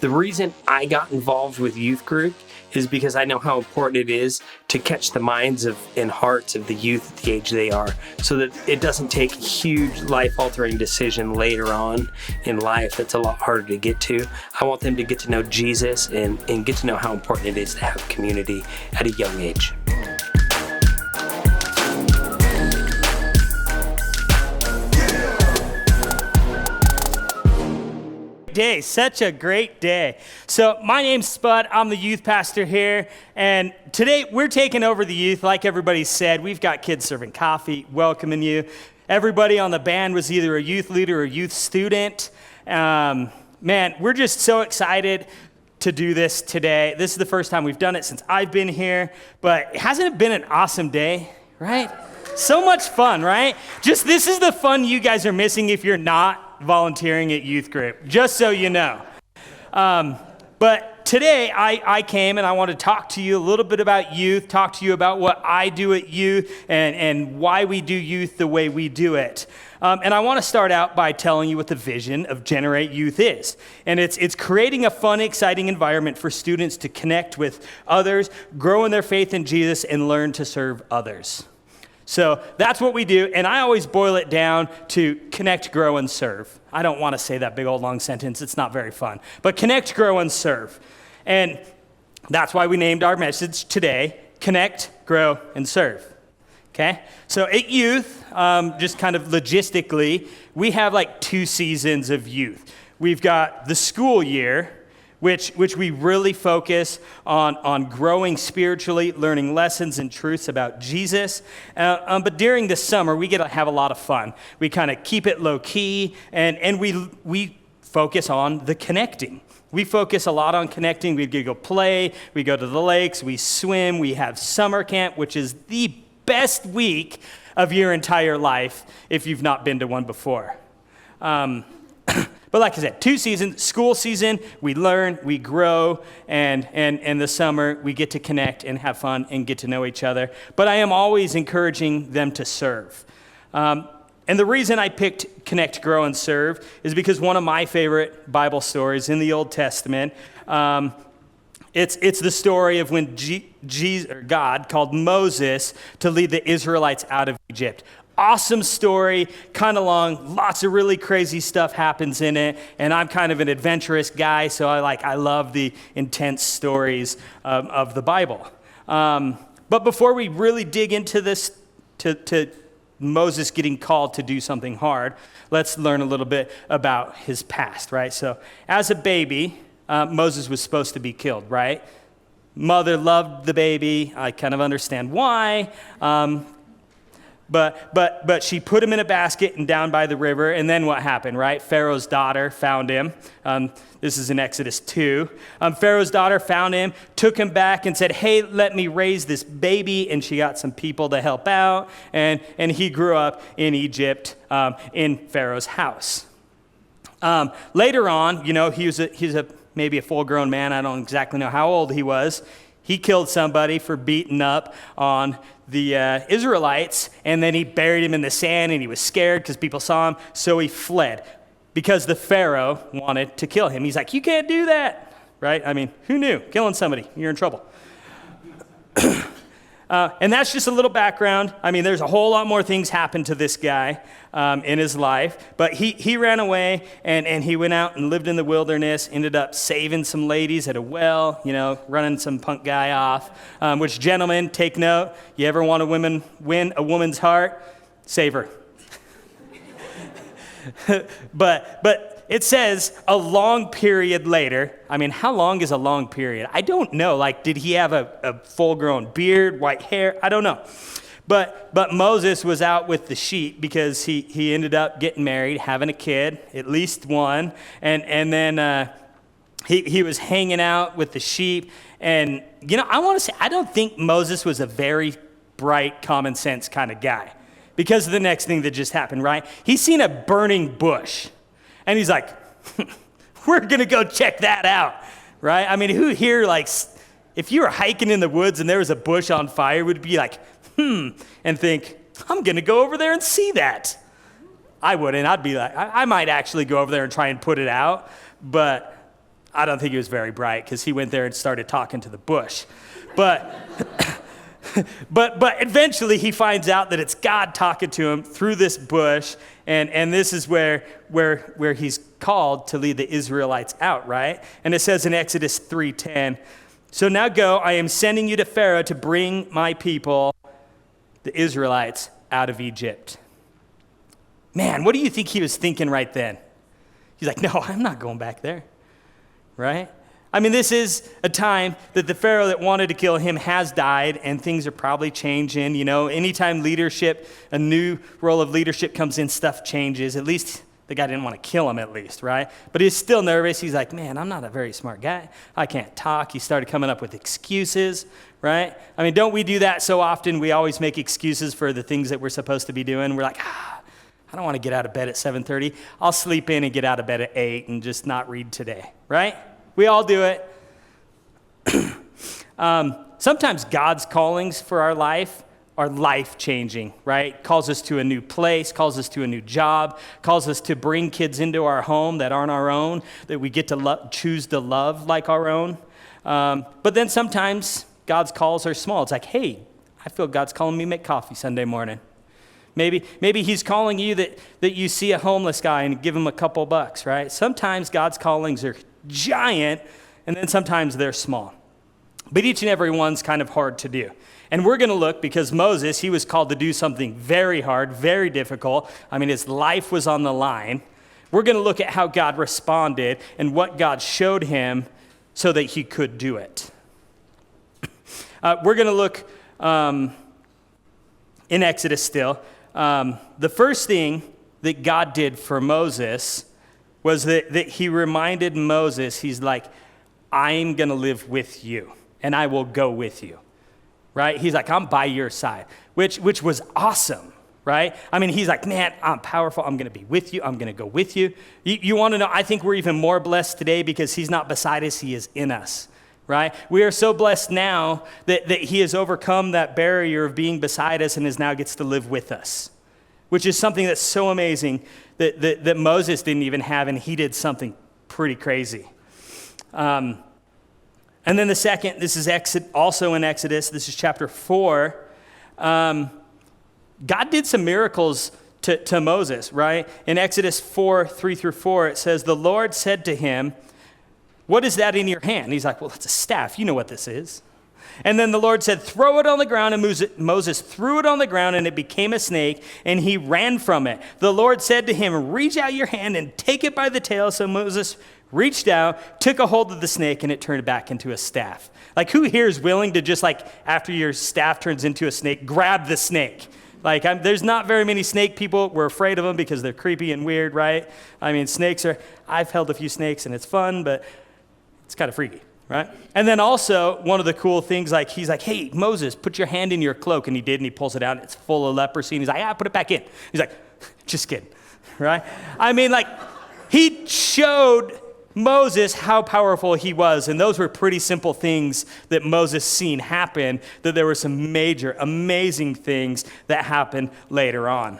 The reason I got involved with youth group is because I know how important it is to catch the minds and hearts of the youth at the age they are, so that it doesn't take a huge life-altering decision later on in life that's a lot harder to get to. I want them to get to know Jesus and get to know how important it is to have community at a young age. Day, such a great day. So my name's Spud, I'm the youth pastor here, and today we're taking over the youth. Like everybody said, we've got kids serving coffee, welcoming you. Everybody on the band was either a youth leader or youth student. Man, we're just so excited to do this today. This is the first time we've done it since I've been here, but hasn't it been an awesome day, right? So much fun, right? Just this is the fun you guys are missing if you're not volunteering at youth group, just so you know. But today I came and I want to talk to you a little bit about youth, talk to you about what I do at youth and why we do youth the way we do it. And I want to start out by telling you what the vision of Generate Youth is. And it's creating a fun, exciting environment for students to connect with others, grow in their faith in Jesus, and learn to serve others. So that's what we do, and I always boil it down to connect, grow, and serve. I don't want to say that big old long sentence. It's not very fun. But connect, grow, and serve. And that's why we named our message today, Connect, Grow, and Serve. Okay? So at youth, just kind of logistically, we have like 2 seasons of youth. We've got the school year, which we really focus on growing spiritually, learning lessons and truths about Jesus. But during the summer, we get to have a lot of fun. We kind of keep it low key, and we focus on the connecting. We focus a lot on connecting. We go play, we go to the lakes, we swim, we have summer camp, which is the best week of your entire life if you've not been to one before. But like I said, 2 seasons, school season, we learn, we grow, and in the summer, we get to connect and have fun and get to know each other. But I am always encouraging them to serve. And the reason I picked Connect, Grow, and Serve is because one of my favorite Bible stories in the Old Testament, it's the story of when God called Moses to lead the Israelites out of Egypt. Awesome story, kind of long, lots of really crazy stuff happens in it, and I'm kind of an adventurous guy, so I love the intense stories of the Bible. But before we really dig into this, to Moses getting called to do something hard, let's learn a little bit about his past, right? So as a baby, Moses was supposed to be killed, right? Mother loved the baby. I kind of understand why. But she put him in a basket and down by the river, and then what happened, right? Pharaoh's daughter found him. This is in Exodus 2. Pharaoh's daughter found him, took him back and said, hey, let me raise this baby, and she got some people to help out, and he grew up in Egypt in Pharaoh's house. Later on, he's maybe a full-grown man. I don't exactly know how old he was. He killed somebody for beating up on the Israelites, and then he buried him in the sand, and he was scared because people saw him, so he fled because the Pharaoh wanted to kill him. He's like, you can't do that, right? I mean, who knew? Killing somebody, you're in trouble. And that's just a little background. I mean, there's a whole lot more things happened to this guy in his life. But he ran away, and he went out and lived in the wilderness, ended up saving some ladies at a well, running some punk guy off. Which, gentlemen, take note. You ever want to win a woman's heart? Save her. But it says a long period later. I mean, how long is a long period? I don't know. Like, did he have a full-grown beard, white hair? I don't know. But Moses was out with the sheep because he ended up getting married, having a kid, at least one. And then he was hanging out with the sheep. And, I want to say, I don't think Moses was a very bright, common sense kind of guy because of the next thing that just happened, right? He's seen a burning bush. And he's like, we're going to go check that out, right? I mean, who here, if you were hiking in the woods and there was a bush on fire, would be like, and think, I'm going to go over there and see that. I wouldn't. I'd be like, I might actually go over there and try and put it out, but I don't think he was very bright because he went there and started talking to the bush. But but eventually he finds out that it's God talking to him through this bush, and this is where he's called to lead the Israelites out, right? And it says in Exodus 3:10, so now go, I am sending you to Pharaoh to bring my people, the Israelites, out of Egypt. Man, what do you think he was thinking right then? He's like, no, I'm not going back there, right? I mean, this is a time that the Pharaoh that wanted to kill him has died, and things are probably changing. You know, anytime leadership, a new role of leadership comes in, stuff changes. At least the guy didn't want to kill him, at least, right? But he's still nervous. He's like, man, I'm not a very smart guy. I can't talk. He started coming up with excuses, right? I mean, don't we do that so often? We always make excuses for the things that we're supposed to be doing. We're like, I don't want to get out of bed at 7:30. I'll sleep in and get out of bed at 8 and just not read today, right? We all do it. Sometimes God's callings for our life are life-changing, right? Calls us to a new place, calls us to a new job, calls us to bring kids into our home that aren't our own, that we get to choose to love like our own. But then sometimes God's calls are small. It's like, hey, I feel God's calling me to make coffee Sunday morning. Maybe he's calling you that you see a homeless guy and give him a couple bucks, right? Sometimes God's callings are giant, and then sometimes they're small. But each and every one's kind of hard to do. And we're going to look, because Moses, he was called to do something very hard, very difficult. I mean, his life was on the line. We're going to look at how God responded and what God showed him so that he could do it. We're going to look in Exodus still. The first thing that God did for Moses was that he reminded Moses, he's like, I'm going to live with you, and I will go with you, right? He's like, I'm by your side, which was awesome, right? I mean, he's like, man, I'm powerful. I'm going to be with you. I'm going to go with you. You want to know, I think we're even more blessed today because he's not beside us. He is in us, right? We are so blessed now that he has overcome that barrier of being beside us and now gets to live with us, which is something that's so amazing that Moses didn't even have, and he did something pretty crazy. And then the second, this is also in Exodus, this is chapter 4. God did some miracles to Moses, right? In Exodus 4:3-4, it says, the Lord said to him, what is that in your hand? He's like, well, it's a staff. You know what this is. And then the Lord said, throw it on the ground. And Moses threw it on the ground, and it became a snake, and he ran from it. The Lord said to him, reach out your hand and take it by the tail. So Moses reached out, took a hold of the snake, and it turned back into a staff. Like, who here is willing to just, like, after your staff turns into a snake, grab the snake? Like, there's not very many snake people. We're afraid of them because they're creepy and weird, right? I mean, I've held a few snakes, and it's fun, but it's kind of freaky. Right? And then also, one of the cool things, like, he's like, hey, Moses, put your hand in your cloak. And he did, and he pulls it out, and it's full of leprosy. And he's like, put it back in. He's like, just kidding. Right? I mean, like, he showed Moses how powerful he was. And those were pretty simple things that Moses seen happen, that there were some major, amazing things that happened later on.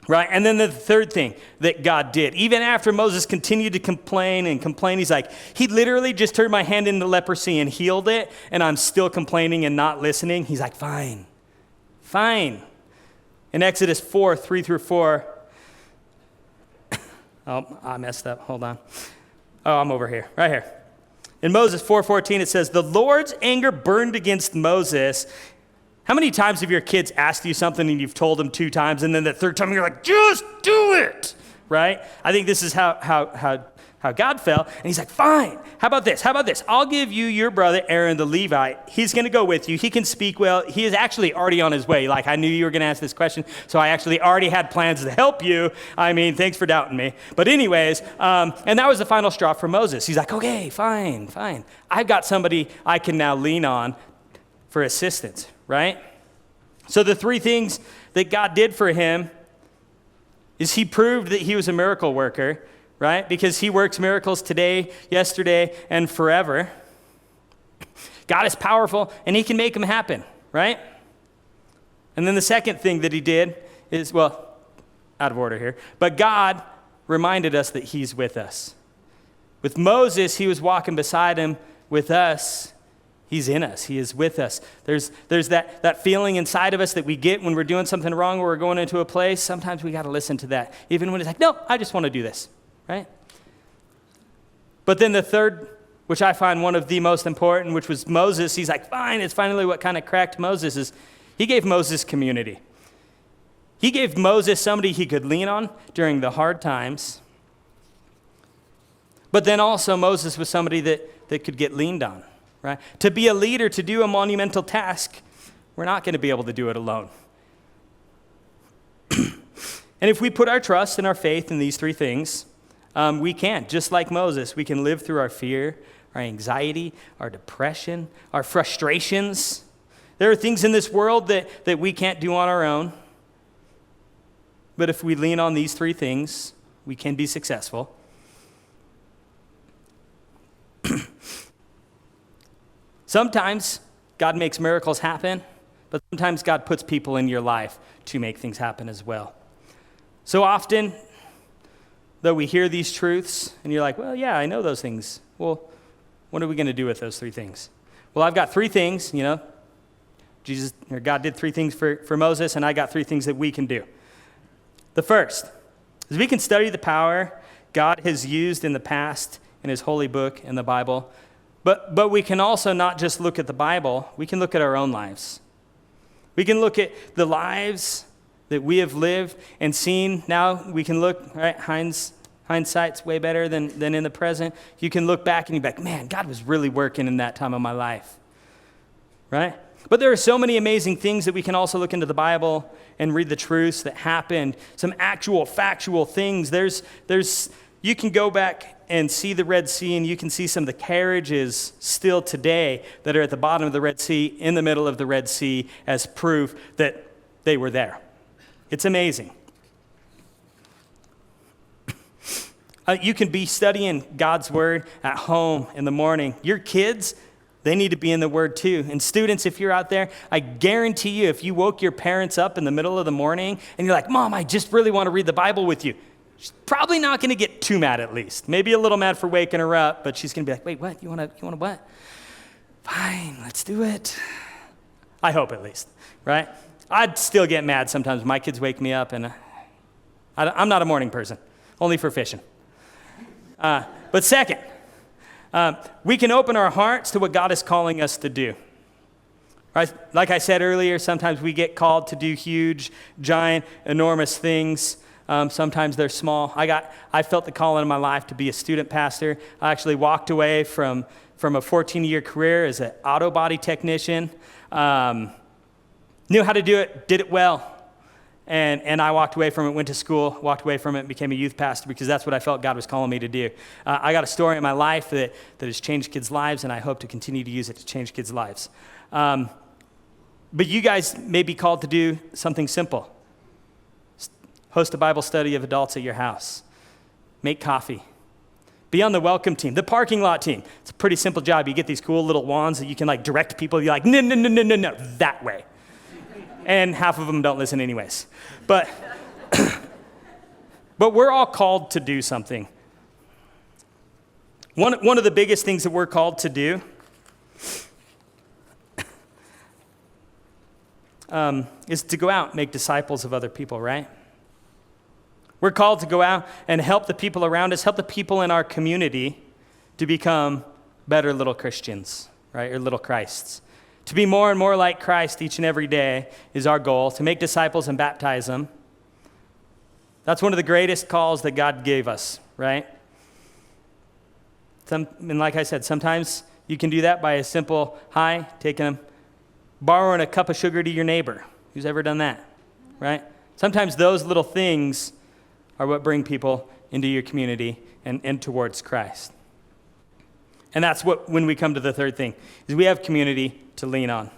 Right? And then the third thing that God did, even after Moses continued to complain, he's like, he literally just turned my hand into leprosy and healed it, and I'm still complaining and not listening. He's like, fine. In Exodus 4:3-4, oh, I messed up. Hold on. Oh, I'm over here, right here. In Moses 4:14, it says, the Lord's anger burned against Moses. How many times have your kids asked you something and you've told them 2 times, and then the third time you're like, just do it, right? I think this is how God felt. And he's like, fine, how about this? I'll give you your brother Aaron the Levite. He's going to go with you. He can speak well. He is actually already on his way. Like, I knew you were going to ask this question, so I actually already had plans to help you. I mean, thanks for doubting me. But anyways, and that was the final straw for Moses. He's like, okay, fine. I've got somebody I can now lean on for assistance. Right? So the 3 things that God did for him is he proved that he was a miracle worker, right? Because he works miracles today, yesterday, and forever. God is powerful, and he can make them happen, right? And then the second thing that he did is, well, out of order here, but God reminded us that he's with us. With Moses, he was walking beside him. With us, he's in us. He is with us. There's that feeling inside of us that we get when we're doing something wrong or we're going into a place. Sometimes we got to listen to that, even when it's like, no, I just want to do this, right? But then the third, which I find one of the most important, which was Moses. He's like, fine, it's finally what kind of cracked Moses is. He gave Moses community. He gave Moses somebody he could lean on during the hard times. But then also Moses was somebody that could get leaned on, right? To be a leader, to do a monumental task, we're not going to be able to do it alone. And if we put our trust and our faith in these three things, we can. Just like Moses, we can live through our fear, our anxiety, our depression, our frustrations. There are things in this world that we can't do on our own. But if we lean on these three things, we can be successful. Sometimes God makes miracles happen, but sometimes God puts people in your life to make things happen as well. So often, though we hear these truths, and you're like, well, yeah, I know those things. Well, what are we going to do with those three things? Well, I've got three things, Jesus or God did three things for Moses, and I got three things that we can do. The first is we can study the power God has used in the past in his holy book in the Bible, but we can also not just look at the Bible, we can look at our own lives. We can look at the lives that we have lived and seen. Now we can look, right, hindsight's way better than in the present. You can look back and you're like, man, God was really working in that time of my life, right? But there are so many amazing things that we can also look into the Bible and read the truths that happened, some actual factual things. You can go back and see the Red Sea, and you can see some of the carriages still today that are at the bottom of the Red Sea, in the middle of the Red Sea, as proof that they were there. It's amazing. You can be studying God's Word at home in the morning. Your kids, they need to be in the Word too. And students, if you're out there, I guarantee you, if you woke your parents up in the middle of the morning and you're like, Mom, I just really want to read the Bible with you, she's probably not going to get too mad at least. Maybe a little mad for waking her up, but she's going to be like, wait, what? You want to what? Fine, let's do it. I hope at least, right? I'd still get mad sometimes when my kids wake me up, and I'm not a morning person, only for fishing. But second, we can open our hearts to what God is calling us to do. Right? Like I said earlier, sometimes we get called to do huge, giant, enormous things. Sometimes they're small. I felt the calling in my life to be a student pastor. I actually walked away from a 14-year career as an auto body technician. Knew how to do it, did it well. And I walked away from it, went to school, walked away from it, and became a youth pastor because that's what I felt God was calling me to do. I got a story in my life that has changed kids' lives, and I hope to continue to use it to change kids' lives. But you guys may be called to do something simple. Host a Bible study of adults at your house. Make coffee. Be on the welcome team, the parking lot team. It's a pretty simple job. You get these cool little wands that you can direct people. You're like, no, that way. And half of them don't listen anyways. But we're all called to do something. One of the biggest things that we're called to do is to go out and make disciples of other people, right? We're called to go out and help the people around us, help the people in our community to become better little Christians, right, or little Christs. To be more and more like Christ each and every day is our goal, to make disciples and baptize them. That's one of the greatest calls that God gave us, right? And like I said, sometimes you can do that by a simple hi, borrowing a cup of sugar to your neighbor. Who's ever done that, right? Sometimes those little things are what bring people into your community and towards Christ. And that's when we come to the third thing, is we have community to lean on,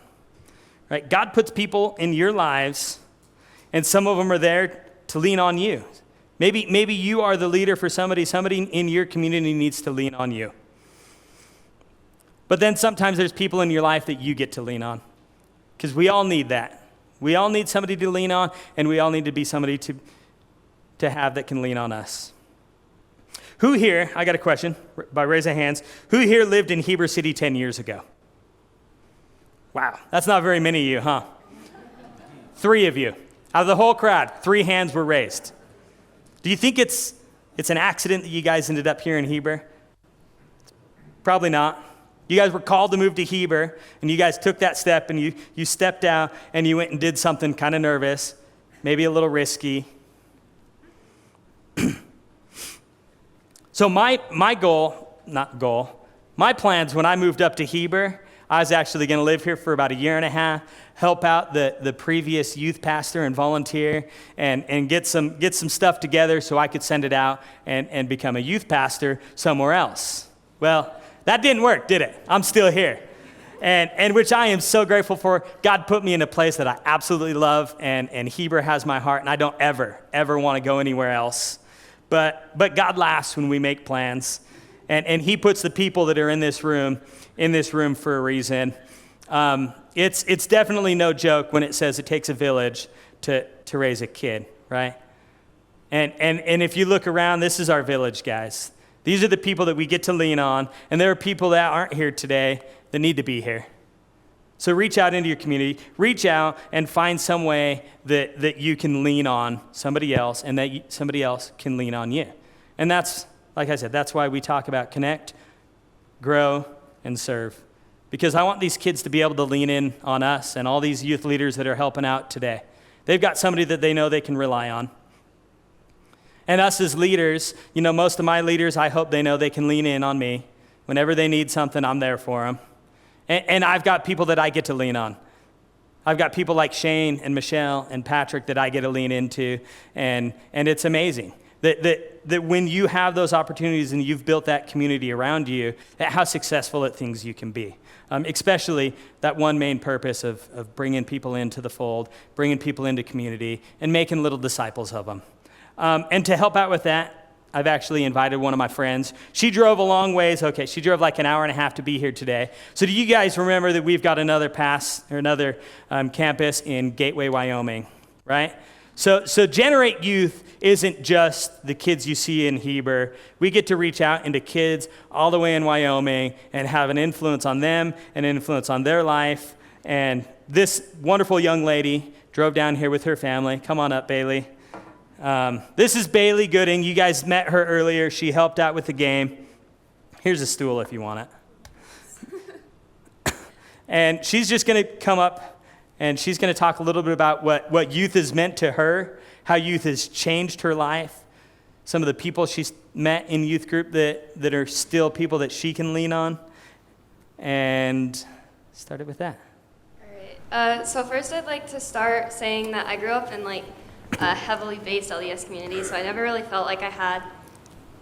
right? God puts people in your lives, and some of them are there to lean on you. Maybe you are the leader for somebody in your community needs to lean on you. But then sometimes there's people in your life that you get to lean on, because we all need that. We all need somebody to lean on, and we all need to be somebody to have that can lean on us. Who here, I got a question by raising hands, who here lived in Heber City 10 years ago? Wow, that's not very many of you, huh? 3 of you. Out of the whole crowd, 3 hands were raised. Do you think it's an accident that you guys ended up here in Heber? Probably not. You guys were called to move to Heber, and you guys took that step, and you stepped out, and you went and did something kind of nervous, maybe a little risky. So my plans when I moved up to Heber, I was actually going to live here for about a year and a half, help out the previous youth pastor and volunteer, and get some stuff together so I could send it out and become a youth pastor somewhere else. Well, that didn't work, did it? I'm still here. And which I am so grateful for. God put me in a place that I absolutely love, and Heber has my heart, and I don't ever want to go anywhere else. But God laughs when we make plans, and he puts the people that are in this room for a reason. It's definitely no joke when it says it takes a village to raise a kid, right? And if you look around, this is our village, guys. These are the people that we get to lean on, and there are people that aren't here today that need to be here. So reach out into your community, reach out and find some way that you can lean on somebody else, and that somebody else can lean on you. And that's, like I said, that's why we talk about connect, grow, and serve. Because I want these kids to be able to lean in on us and all these youth leaders that are helping out today. They've got somebody that they know they can rely on. And us as leaders, most of my leaders, I hope they know they can lean in on me. Whenever they need something, I'm there for them. And I've got people that I get to lean on. I've got people like Shane and Michelle and Patrick that I get to lean into, and it's amazing that when you have those opportunities and you've built that community around you, how successful at things you can be. Especially that one main purpose of bringing people into the fold, bringing people into community, and making little disciples of them. And to help out with that, I've actually invited one of my friends. She drove a long ways. Okay, she drove like an hour and a half to be here today. So do you guys remember that we've got another campus in Gateway, Wyoming, right? So Generate Youth isn't just the kids you see in Heber. We get to reach out into kids all the way in Wyoming and have an influence on them, an influence on their life. And this wonderful young lady drove down here with her family. Come on up, Bailey. This is Bailey Gooding. You guys met her earlier. She helped out with the game. Here's a stool if you want it. And she's just going to come up, and she's going to talk a little bit about what youth has meant to her, how youth has changed her life, some of the people she's met in youth group that are still people that she can lean on. And started with that. All right. So first I'd like to start saying that I grew up in a heavily based LDS community, so I never really felt like I had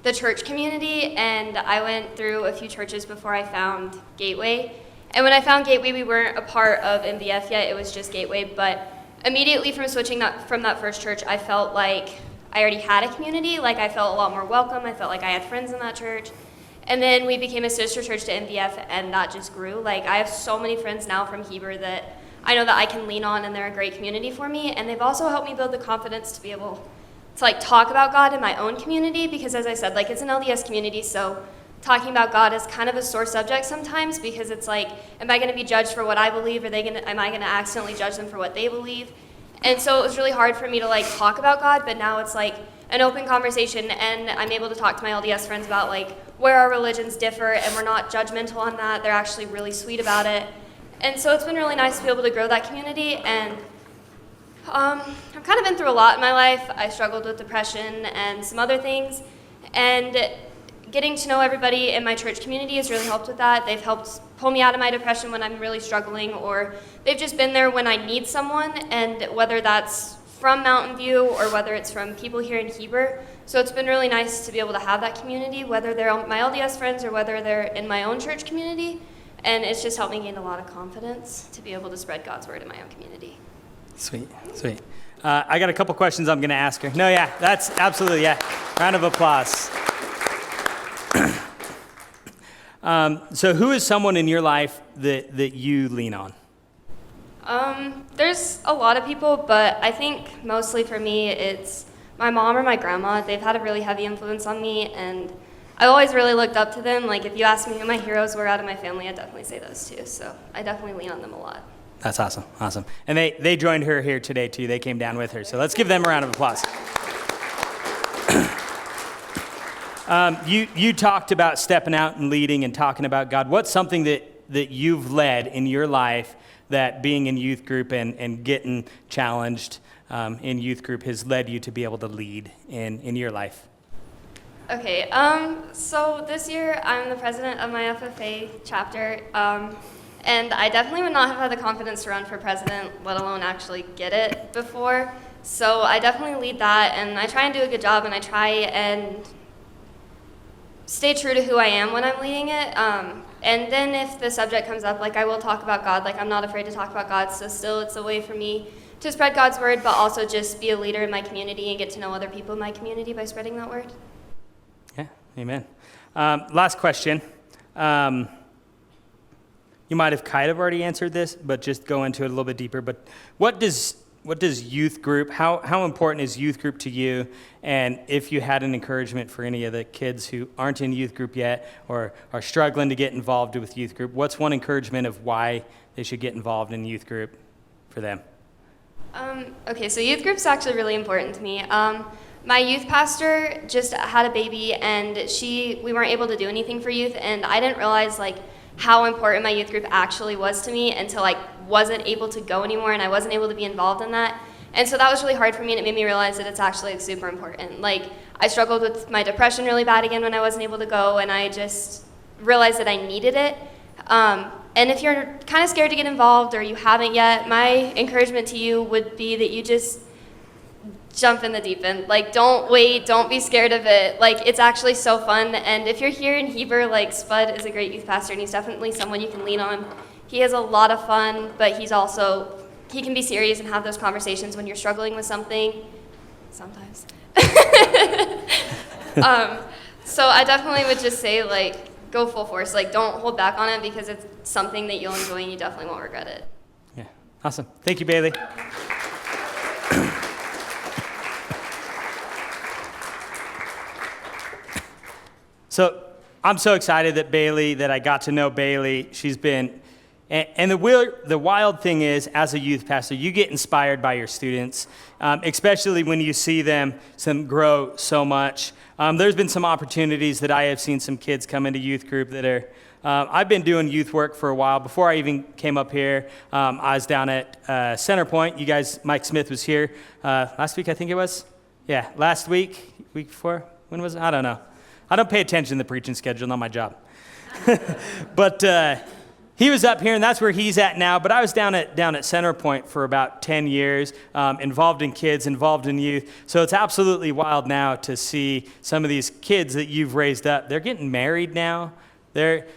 the church community, and I went through a few churches before I found Gateway. And when I found Gateway, we weren't a part of MBF yet, it was just Gateway, but immediately from switching from that first church, I felt like I already had a community, like I felt a lot more welcome, I felt like I had friends in that church. And then we became a sister church to MBF, and that just grew. I have so many friends now from Heber that I know that I can lean on, and they're a great community for me, and they've also helped me build the confidence to be able to talk about God in my own community, because as I said, it's an LDS community, so talking about God is kind of a sore subject sometimes, because it's am I going to be judged for what I believe, or am I going to accidentally judge them for what they believe? And so it was really hard for me to talk about God, but now it's an open conversation, and I'm able to talk to my LDS friends about where our religions differ, and we're not judgmental on that. They're actually really sweet about it. And so it's been really nice to be able to grow that community, and I've kind of been through a lot in my life. I struggled with depression and some other things, and getting to know everybody in my church community has really helped with that. They've helped pull me out of my depression when I'm really struggling, or they've just been there when I need someone, and whether that's from Mountain View or whether it's from people here in Heber. So it's been really nice to be able to have that community, whether they're my LDS friends or whether they're in my own church community. And it's just helped me gain a lot of confidence to be able to spread God's word in my own community. Sweet. I got a couple questions I'm going to ask her. No, yeah, that's absolutely, yeah. Round of applause. So who is someone in your life that you lean on? There's a lot of people, but I think mostly for me it's my mom or my grandma. They've had a really heavy influence on me, and I always really looked up to them. Like, if you ask me who my heroes were out of my family, I'd definitely say those two. So I definitely lean on them a lot. That's awesome. Awesome. And they joined her here today, too. They came down with her. So let's give them a round of applause. You talked about stepping out and leading and talking about God. What's something that you've led in your life that being in youth group and getting challenged in youth group has led you to be able to lead in your life? Okay, so this year I'm the president of my FFA chapter, and I definitely would not have had the confidence to run for president, let alone actually get it before. So I definitely lead that, and I try and do a good job, and I try and stay true to who I am when I'm leading it. And then if the subject comes up, like, I will talk about God. Like, I'm not afraid to talk about God, so still it's a way for me to spread God's word, but also just be a leader in my community and get to know other people in my community by spreading that word. Yeah, amen. Last question. You might have kind of already answered this, but just go into it a little bit deeper. But what does youth group, how important is youth group to you? And if you had an encouragement for any of the kids who aren't in youth group yet or are struggling to get involved with youth group, what's one encouragement of why they should get involved in youth group for them? Okay, so youth group's actually really important to me. My youth pastor just had a baby, and we weren't able to do anything for youth, and I didn't realize like how important my youth group actually was to me until I wasn't able to go anymore, and I wasn't able to be involved in that. And so that was really hard for me, and it made me realize that it's actually like, super important. Like, I struggled with my depression really bad again when I wasn't able to go, and I just realized that I needed it. And if you're kind of scared to get involved or you haven't yet, my encouragement to you would be that you just jump in the deep end. Like, don't wait, don't be scared of it. Like, it's actually so fun. And if you're here in Heber, like, Spud is a great youth pastor, and he's definitely someone you can lean on. He has a lot of fun, but he can be serious and have those conversations when you're struggling with something, sometimes. So I definitely would just say, like, go full force. Like, don't hold back on it, because it's something that you'll enjoy and you definitely won't regret it. Yeah, awesome. Thank you, Bailey. So I'm so excited that I got to know Bailey. She's been, and the wild thing is, as a youth pastor, you get inspired by your students, especially when you see them grow so much. There's been some opportunities that I have seen some kids come into youth group that are, I've been doing youth work for a while. Before I even came up here, I was down at Centerpoint. You guys, Mike Smith was here last week, I think it was. Yeah, last week before, when was it? I don't know. I don't pay attention to the preaching schedule, not my job. But he was up here, and that's where he's at now. But I was down at Centerpoint for about 10 years, involved in kids, involved in youth. So it's absolutely wild now to see some of these kids that you've raised up. They're getting married now.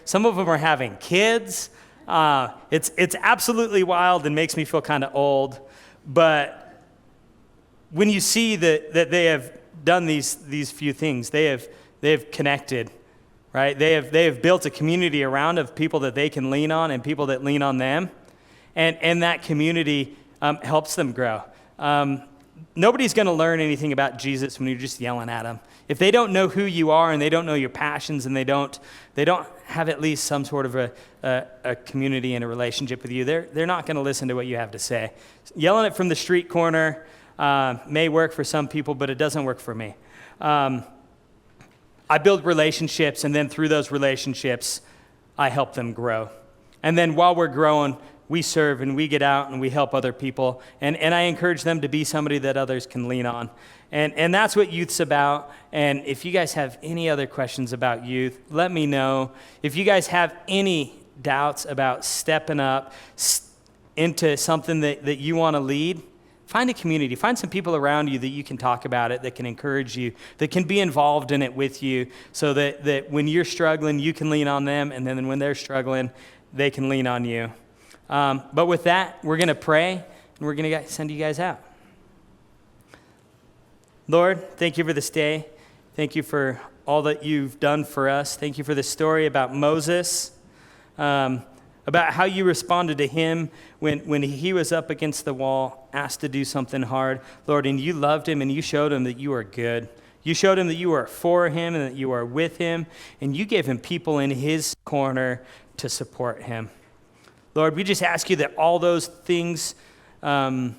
Some of them are having kids. It's absolutely wild and makes me feel kind of old. But when you see that they have done these few things, they have connected, right? They have built a community around of people that they can lean on and people that lean on them, and that community helps them grow. Nobody's going to learn anything about Jesus when you're just yelling at them. If they don't know who you are and they don't know your passions and they don't have at least some sort of a community and a relationship with you, they're not going to listen to what you have to say. Yelling it from the street corner may work for some people, but it doesn't work for me. I build relationships, and then through those relationships, I help them grow. And then while we're growing, we serve and we get out and we help other people. And I encourage them to be somebody that others can lean on. And that's what youth's about. And if you guys have any other questions about youth, let me know. If you guys have any doubts about stepping up into something that you want to lead, find a community. Find some people around you that you can talk about it, that can encourage you, that can be involved in it with you, so that when you're struggling, you can lean on them, and then when they're struggling, they can lean on you. But with that, we're going to pray, and we're going to send you guys out. Lord, thank you for this day. Thank you for all that you've done for us. Thank you for the story about Moses, about how you responded to him when he was up against the wall, asked to do something hard, Lord, and you loved him and you showed him that you are good. You showed him that you are for him and that you are with him, and you gave him people in his corner to support him. Lord, we just ask you that all those things that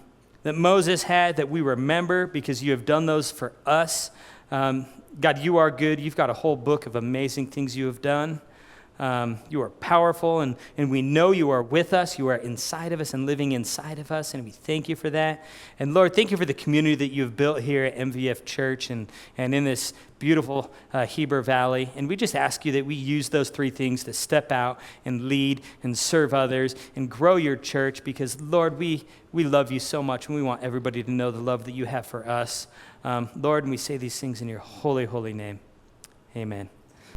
Moses had, that we remember because you have done those for us. God, you are good. You've got a whole book of amazing things you have done. You are powerful, and we know you are with us. You are inside of us and living inside of us, and we thank you for that. And Lord, thank you for the community that you have built here at MVF Church and in this beautiful Heber Valley. And we just ask you that we use those three things to step out and lead and serve others and grow your church because, Lord, we love you so much, and we want everybody to know the love that you have for us. Lord, and we say these things in your holy, holy name. Amen.